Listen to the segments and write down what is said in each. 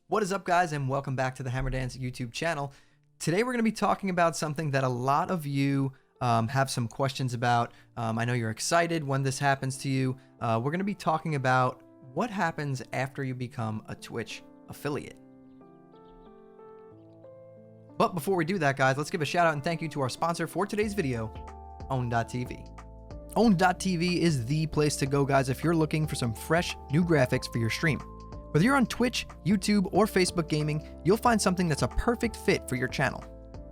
What is up, guys, and welcome back to the Hammer Dance YouTube channel. Today we're going to be talking about something that a lot of you have some questions about. I know you're excited when this happens to you. We're going to be talking about what happens after you become a Twitch affiliate. But before we do that, guys, let's give a shout out and thank you to our sponsor for today's video, Own.tv. Own.tv is the place to go, guys, if you're looking for some fresh new graphics for your stream. Whether you're on Twitch, YouTube, or Facebook gaming, you'll find something that's a perfect fit for your channel.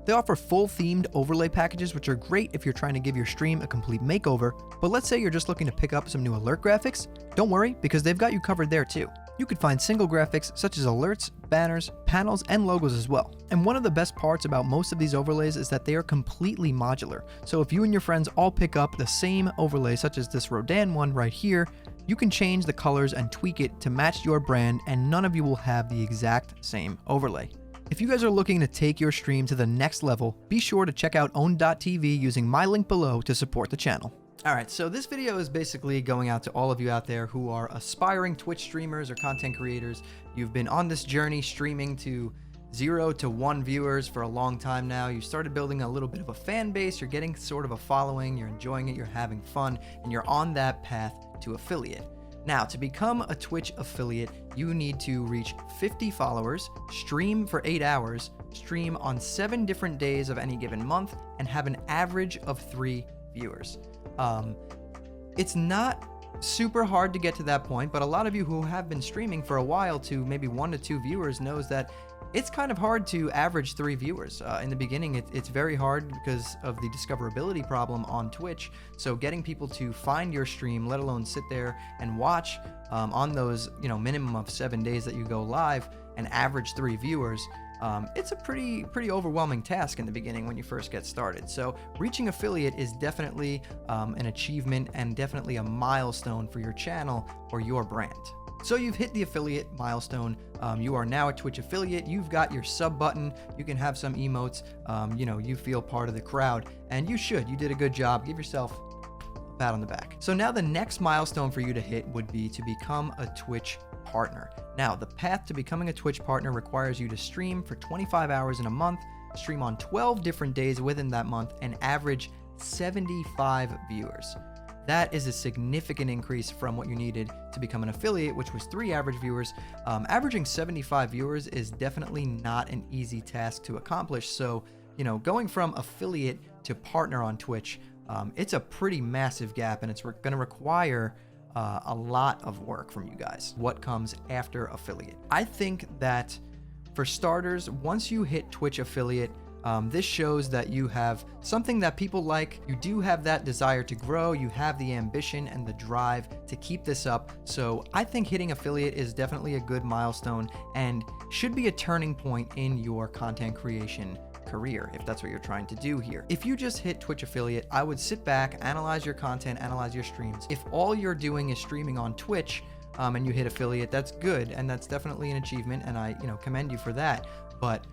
They offer full themed overlay packages, which are great if you're trying to give your stream a complete makeover, but let's say you're just looking to pick up some new alert graphics. Don't worry, because they've got you covered there too. You could find single graphics such as alerts, banners, panels, and logos as well. And one of the best parts about most of these overlays is that they are completely modular. So if you and your friends all pick up the same overlay, such as this Rodan one right here, you can change the colors and tweak it to match your brand, and none of you will have the exact same overlay. If you guys are looking to take your stream to the next level, be sure to check out Own.tv using my link below to support the channel. Alright, so this video is basically going out to all of you out there who are aspiring Twitch streamers or content creators. You've been on this journey streaming to 0 to 1 viewers for a long time now. You started building a little bit of a fan base, you're getting sort of a following, you're enjoying it, you're having fun, and you're on that path to affiliate. Now, to become a Twitch affiliate, you need to reach 50 followers, stream for 8 hours, stream on 7 different days of any given month, and have an average of 3 viewers. It's not super hard to get to that point, but a lot of you who have been streaming for a while to maybe 1 to 2 viewers knows that it's kind of hard to average 3 viewers. In the beginning, it's very hard because of the discoverability problem on Twitch. So getting people to find your stream, let alone sit there and watch on those, minimum of 7 days that you go live and average 3 viewers, it's a pretty overwhelming task in the beginning when you first get started. So reaching affiliate is definitely an achievement and definitely a milestone for your channel or your brand. So you've hit the affiliate milestone. You are now a Twitch affiliate. You've got your sub button. You can have some emotes. You feel part of the crowd, and you should. You did a good job. Give yourself a pat on the back. So now the next milestone for you to hit would be to become a Twitch partner. Now, the path to becoming a Twitch partner requires you to stream for 25 hours in a month, stream on 12 different days within that month, and average 75 viewers. That is a significant increase from what you needed to become an affiliate, which was 3 average viewers. Averaging 75 viewers is definitely not an easy task to accomplish. So, going from affiliate to partner on Twitch, it's a pretty massive gap, and it's going to require a lot of work from you guys. What comes after affiliate? I think that for starters, once you hit Twitch affiliate, this shows that you have something that people like. You do have that desire to grow. You have the ambition and the drive to keep this up. So I think hitting affiliate is definitely a good milestone and should be a turning point in your content creation career, if that's what you're trying to do here. If you just hit Twitch affiliate, I would sit back, analyze your content, analyze your streams. If all you're doing is streaming on Twitch, and you hit affiliate, that's good, and that's definitely an achievement, and I commend you for that. But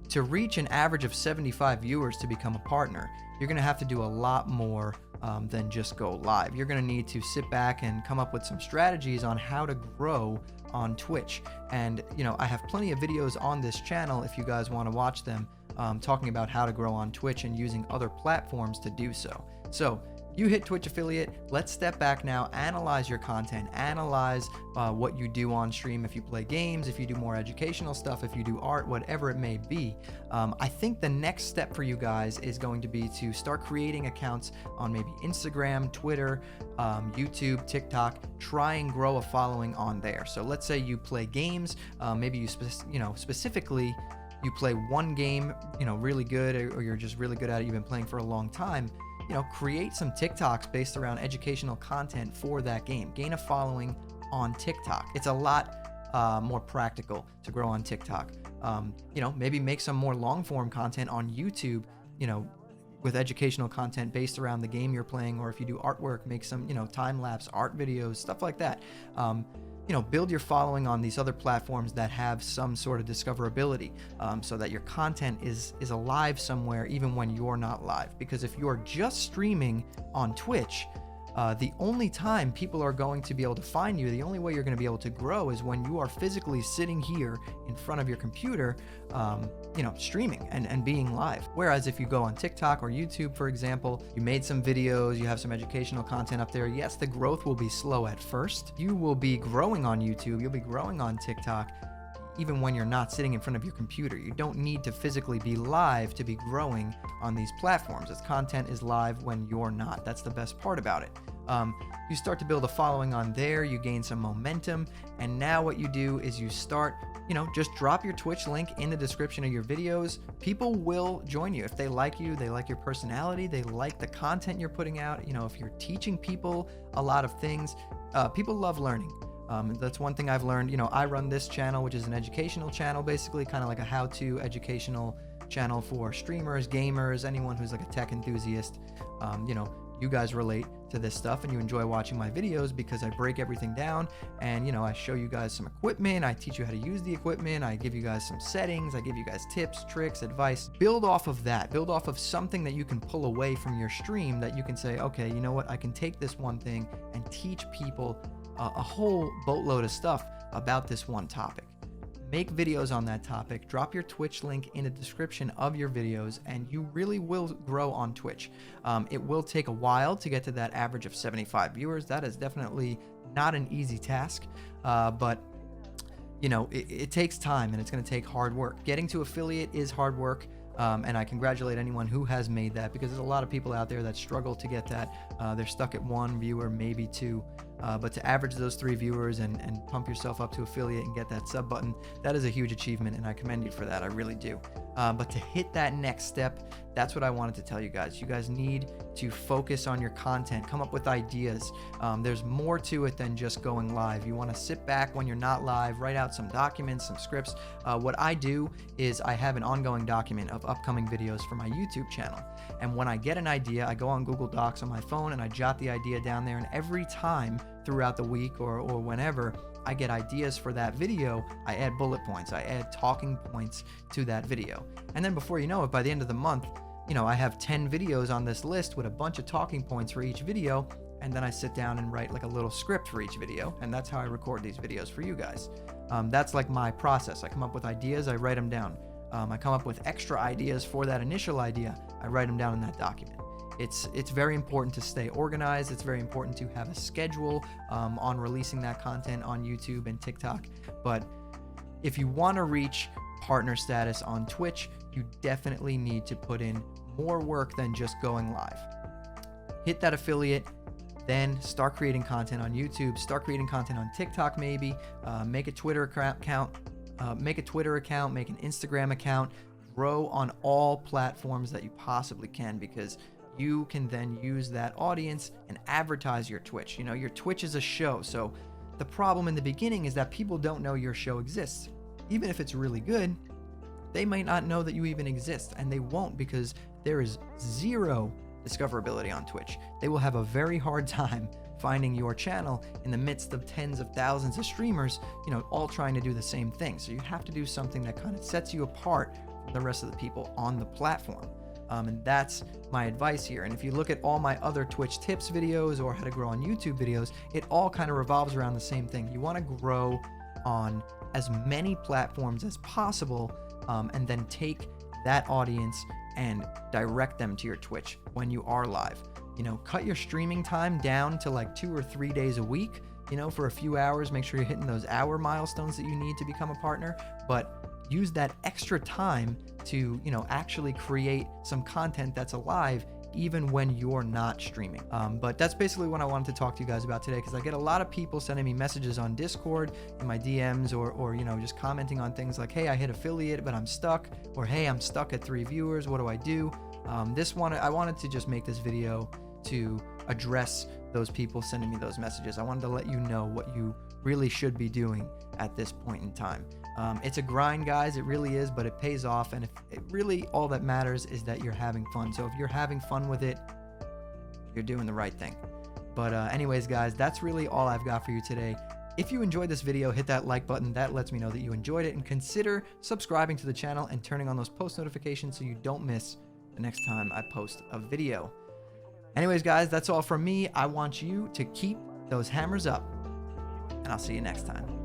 to reach an average of 75 viewers to become a partner, you're going to have to do a lot more than just go live. You're going to need to sit back and come up with some strategies on how to grow on Twitch. And, I have plenty of videos on this channel if you guys want to watch them, talking about how to grow on Twitch and using other platforms to do so. So you hit Twitch affiliate. Let's step back now, analyze your content, analyze what you do on stream. If you play games, if you do more educational stuff, if you do art, whatever it may be. I think the next step for you guys is going to be to start creating accounts on maybe Instagram, Twitter, YouTube, TikTok. Try and grow a following on there. So let's say you play games, maybe you specifically you play one game, really good, or you're just really good at it, you've been playing for a long time. Create some TikToks based around educational content for that game. Gain a following on TikTok. It's a lot more practical to grow on TikTok. Maybe make some more long form content on YouTube, with educational content based around the game you're playing, or if you do artwork, make some, time lapse art videos, stuff like that. Build your following on these other platforms that have some sort of discoverability, so that your content is alive somewhere even when you're not live. Because if you're just streaming on Twitch, The only time people are going to be able to find you, the only way you're going to be able to grow is when you are physically sitting here in front of your computer, streaming and being live. Whereas if you go on TikTok or YouTube, for example, you made some videos, you have some educational content up there. Yes, the growth will be slow at first. You will be growing on YouTube, you'll be growing on TikTok, even when you're not sitting in front of your computer. You don't need to physically be live to be growing on these platforms, as content is live when you're not. That's the best part about it. You start to build a following on there, you gain some momentum, and now what you do is you start, just drop your Twitch link in the description of your videos. People will join you if they like you, they like your personality, they like the content you're putting out. If you're teaching people a lot of things, people love learning. That's one thing I've learned. I run this channel, which is an educational channel, basically kind of like a how-to educational channel for streamers, gamers, anyone who's like a tech enthusiast. You guys relate to this stuff and you enjoy watching my videos because I break everything down and, I show you guys some equipment. I teach you how to use the equipment. I give you guys some settings. I give you guys tips, tricks, advice. Build off of that. Build off of something that you can pull away from your stream that you can say, okay, you know what? I can take this one thing and teach people a whole boatload of stuff about this one topic. Make videos on that topic, drop your Twitch link in the description of your videos, and you really will grow on Twitch. It will take a while to get to that average of 75 viewers. That is definitely not an easy task, but it takes time and it's going to take hard work. Getting to affiliate is hard work. And I congratulate anyone who has made that, because there's a lot of people out there that struggle to get that. They're stuck at 1 viewer, maybe 2. But to average those 3 viewers and pump yourself up to affiliate and get that sub button, that is a huge achievement, and I commend you for that. I really do. But to hit that next step, that's what I wanted to tell you guys. You guys need to focus on your content, come up with ideas. There's more to it than just going live. You want to sit back when you're not live, write out some documents, some scripts. What I do is I have an ongoing document of upcoming videos for my YouTube channel. And when I get an idea, I go on Google Docs on my phone and I jot the idea down there. And every time throughout the week or whenever I get ideas for that video, I add bullet points, I add talking points to that video. And then before you know it, by the end of the month, I have 10 videos on this list with a bunch of talking points for each video. And then I sit down and write like a little script for each video. And that's how I record these videos for you guys. That's like my process. I come up with ideas, I write them down. I come up with extra ideas for that initial idea, I write them down in that document. It's very important to stay organized. It's very important to have a schedule on releasing that content on YouTube and TikTok. But if you want to reach partner status on Twitch, you definitely need to put in more work than just going live. Hit that affiliate, then start creating content on YouTube, start creating content on TikTok maybe, make a Twitter account, make an Instagram account, grow on all platforms that you possibly can, because you can then use that audience and advertise your Twitch. Your Twitch is a show, so the problem in the beginning is that people don't know your show exists. Even if it's really good, they might not know that you even exist, and they won't, because there is zero discoverability on Twitch. They will have a very hard time finding your channel in the midst of tens of thousands of streamers, all trying to do the same thing. So you have to do something that kind of sets you apart from the rest of the people on the platform. And that's my advice here. And if you look at all my other Twitch tips videos or how to grow on YouTube videos, it all kind of revolves around the same thing. You want to grow on as many platforms as possible, and then take that audience and direct them to your Twitch when you are live. Cut your streaming time down to like 2 or 3 days a week, for a few hours. Make sure you're hitting those hour milestones that you need to become a partner, but use that extra time to, actually create some content that's alive even when you're not streaming. But that's basically what I wanted to talk to you guys about today, because I get a lot of people sending me messages on Discord in my DMs or just commenting on things like, hey, I hit affiliate, but I'm stuck, or hey, I'm stuck at 3 viewers. What do I do? I wanted to just make this video to address those people sending me those messages. I wanted to let you know what you really should be doing at this point in time. It's a grind, guys. It really is, but it pays off. And if it really, all that matters is that you're having fun. So if you're having fun with it, you're doing the right thing. But anyways, guys, that's really all I've got for you today. If you enjoyed this video, hit that like button. That lets me know that you enjoyed it, and consider subscribing to the channel and turning on those post notifications so you don't miss the next time I post a video. Anyways, guys, that's all from me. I want you to keep those hammers up, and I'll see you next time.